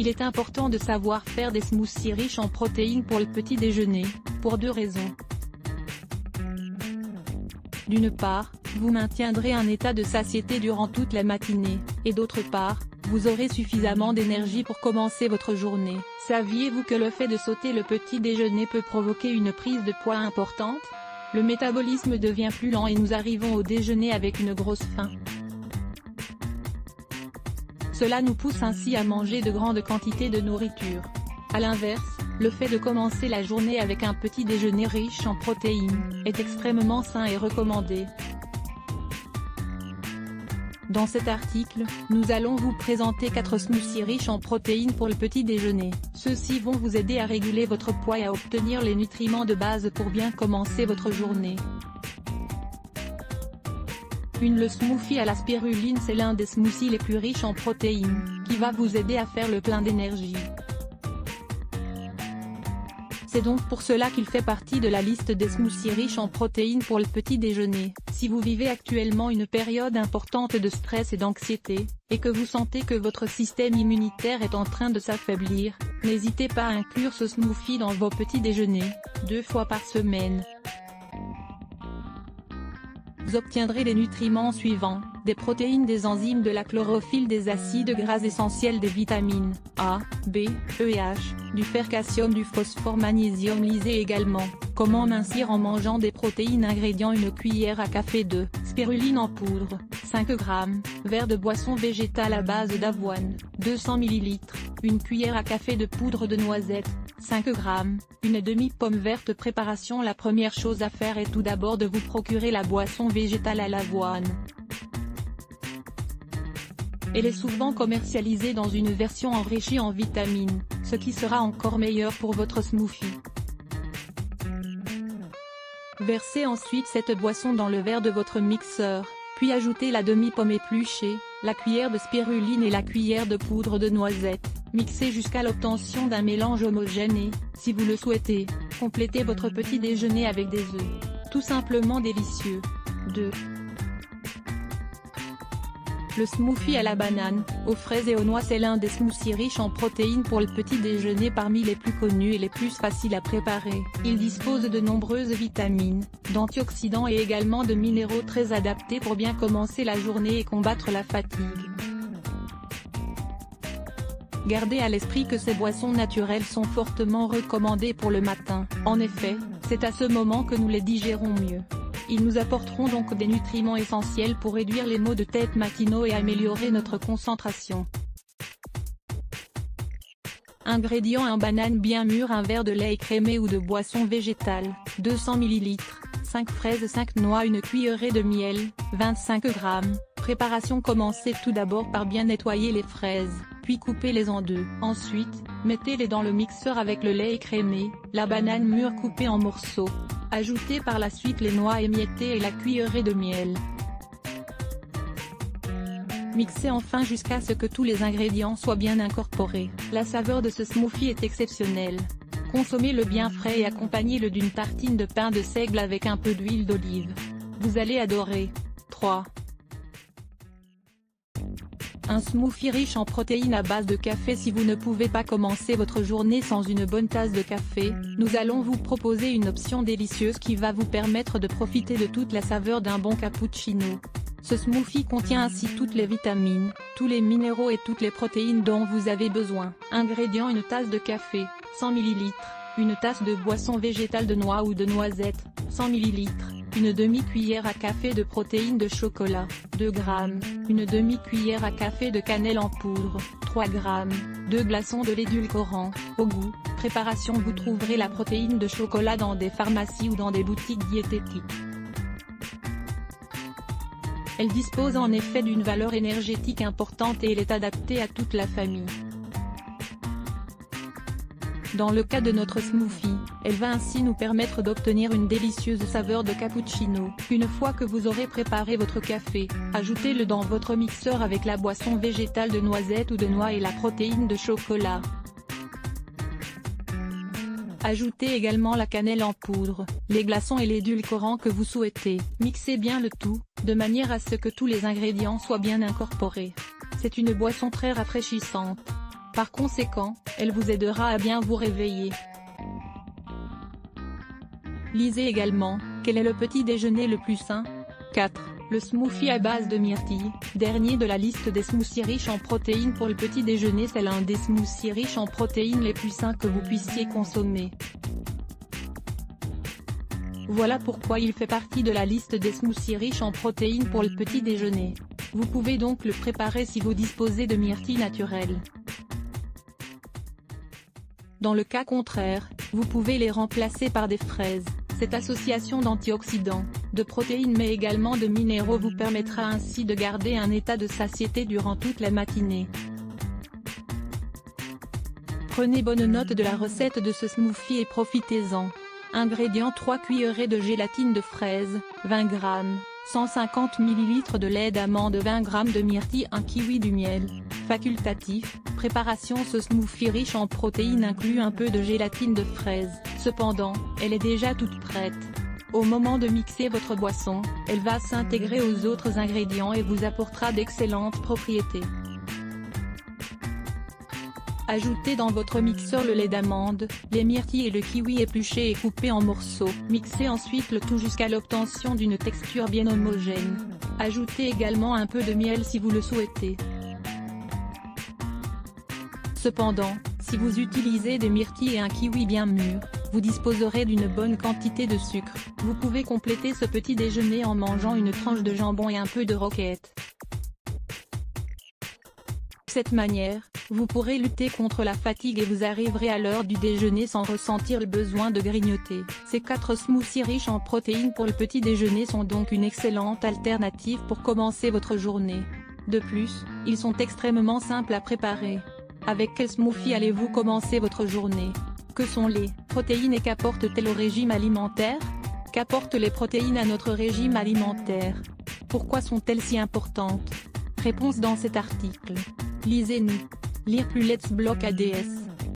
Il est important de savoir faire des smoothies riches en protéines pour le petit déjeuner, pour deux raisons. D'une part, vous maintiendrez un état de satiété durant toute la matinée, et d'autre part, vous aurez suffisamment d'énergie pour commencer votre journée. Saviez-vous que le fait de sauter le petit déjeuner peut provoquer une prise de poids importante? Le métabolisme devient plus lent et nous arrivons au déjeuner avec une grosse faim. Cela nous pousse ainsi à manger de grandes quantités de nourriture. A l'inverse, le fait de commencer la journée avec un petit déjeuner riche en protéines est extrêmement sain et recommandé. Dans cet article, nous allons vous présenter 4 smoothies riches en protéines pour le petit déjeuner. Ceux-ci vont vous aider à réguler votre poids et à obtenir les nutriments de base pour bien commencer votre journée. Le smoothie à la spiruline, c'est l'un des smoothies les plus riches en protéines, qui va vous aider à faire le plein d'énergie. C'est donc pour cela qu'il fait partie de la liste des smoothies riches en protéines pour le petit déjeuner. Si vous vivez actuellement une période importante de stress et d'anxiété, et que vous sentez que votre système immunitaire est en train de s'affaiblir, n'hésitez pas à inclure ce smoothie dans vos petits déjeuners, 2 fois par semaine. Vous obtiendrez les nutriments suivants: des protéines, des enzymes, de la chlorophylle, des acides gras essentiels, des vitamines A, B, E et H, du fer, calcium, du phosphore, magnésium. Lisez également comment mincir en mangeant des protéines. Ingrédients: une cuillère à café de spiruline en poudre, 5 g, verre de boisson végétale à base d'avoine, 200 ml, une cuillère à café de poudre de noisette, 5 g, une demi-pomme verte. Préparation: la première chose à faire est tout d'abord de vous procurer la boisson végétale à l'avoine. Elle est souvent commercialisée dans une version enrichie en vitamines, ce qui sera encore meilleur pour votre smoothie. Versez ensuite cette boisson dans le verre de votre mixeur, puis ajoutez la demi-pomme épluchée, la cuillère de spiruline et la cuillère de poudre de noisette. Mixez jusqu'à l'obtention d'un mélange homogène et, si vous le souhaitez, complétez votre petit déjeuner avec des œufs. Tout simplement délicieux. 2. Le smoothie à la banane, aux fraises et aux noix, c'est l'un des smoothies riches en protéines pour le petit déjeuner parmi les plus connus et les plus faciles à préparer. Il dispose de nombreuses vitamines, d'antioxydants et également de minéraux très adaptés pour bien commencer la journée et combattre la fatigue. Gardez à l'esprit que ces boissons naturelles sont fortement recommandées pour le matin. En effet, c'est à ce moment que nous les digérons mieux. Ils nous apporteront donc des nutriments essentiels pour réduire les maux de tête matinaux et améliorer notre concentration. Ingrédients: un banane bien mûre, un verre de lait écrémé ou de boisson végétale, 200 ml, 5 fraises, 5 noix, une cuillerée de miel, 25 g. Préparation: commencez tout d'abord par bien nettoyer les fraises, puis coupez-les en deux. Ensuite, mettez-les dans le mixeur avec le lait écrémé, la banane mûre coupée en morceaux. Ajoutez par la suite les noix émiettées et la cuillerée de miel. Mixez enfin jusqu'à ce que tous les ingrédients soient bien incorporés. La saveur de ce smoothie est exceptionnelle. Consommez-le bien frais et accompagnez-le d'une tartine de pain de seigle avec un peu d'huile d'olive. Vous allez adorer. 3. Un smoothie riche en protéines à base de café. Si vous ne pouvez pas commencer votre journée sans une bonne tasse de café, nous allons vous proposer une option délicieuse qui va vous permettre de profiter de toute la saveur d'un bon cappuccino. Ce smoothie contient ainsi toutes les vitamines, tous les minéraux et toutes les protéines dont vous avez besoin. Ingrédients: une tasse de café, 100 ml, une tasse de boisson végétale de noix ou de noisettes, 100 ml, une demi-cuillère à café de protéines de chocolat, 2 g, une demi-cuillère à café de cannelle en poudre, 3 g, 2 glaçons de l'édulcorant, au goût. Préparation: vous trouverez la protéine de chocolat dans des pharmacies ou dans des boutiques diététiques. Elle dispose en effet d'une valeur énergétique importante et elle est adaptée à toute la famille. Dans le cas de notre smoothie, elle va ainsi nous permettre d'obtenir une délicieuse saveur de cappuccino. Une fois que vous aurez préparé votre café, ajoutez-le dans votre mixeur avec la boisson végétale de noisette ou de noix et la protéine de chocolat. Ajoutez également la cannelle en poudre, les glaçons et l'édulcorant que vous souhaitez. Mixez bien le tout, de manière à ce que tous les ingrédients soient bien incorporés. C'est une boisson très rafraîchissante. Par conséquent, elle vous aidera à bien vous réveiller. Lisez également, quel est le petit déjeuner le plus sain? 4. Le smoothie à base de myrtille, dernier de la liste des smoothies riches en protéines pour le petit déjeuner. C'est l'un des smoothies riches en protéines les plus sains que vous puissiez consommer. Voilà pourquoi il fait partie de la liste des smoothies riches en protéines pour le petit déjeuner. Vous pouvez donc le préparer si vous disposez de myrtille naturelle. Dans le cas contraire, vous pouvez les remplacer par des fraises. Cette association d'antioxydants, de protéines mais également de minéraux vous permettra ainsi de garder un état de satiété durant toute la matinée. Prenez bonne note de la recette de ce smoothie et profitez-en. Ingrédients: 3 cuillerées de gélatine de fraise, 20 g, 150 ml de lait d'amande, 20 g de myrtille, 1 kiwi, du miel. Facultatif. Préparation: ce smoothie riche en protéines inclut un peu de gélatine de fraise, cependant, elle est déjà toute prête. Au moment de mixer votre boisson, elle va s'intégrer aux autres ingrédients et vous apportera d'excellentes propriétés. Ajoutez dans votre mixeur le lait d'amande, les myrtilles et le kiwi épluchés et coupés en morceaux. Mixez ensuite le tout jusqu'à l'obtention d'une texture bien homogène. Ajoutez également un peu de miel si vous le souhaitez. Cependant, si vous utilisez des myrtilles et un kiwi bien mûrs, vous disposerez d'une bonne quantité de sucre. Vous pouvez compléter ce petit déjeuner en mangeant une tranche de jambon et un peu de roquette. De cette manière, vous pourrez lutter contre la fatigue et vous arriverez à l'heure du déjeuner sans ressentir le besoin de grignoter. Ces 4 smoothies riches en protéines pour le petit déjeuner sont donc une excellente alternative pour commencer votre journée. De plus, ils sont extrêmement simples à préparer. Avec quel smoothie allez-vous commencer votre journée? Que sont les protéines et qu'apportent-elles au régime alimentaire? Qu'apportent les protéines à notre régime alimentaire? Pourquoi sont-elles si importantes? Réponse dans cet article. Lisez-nous. Lire plus Let's Block ADS.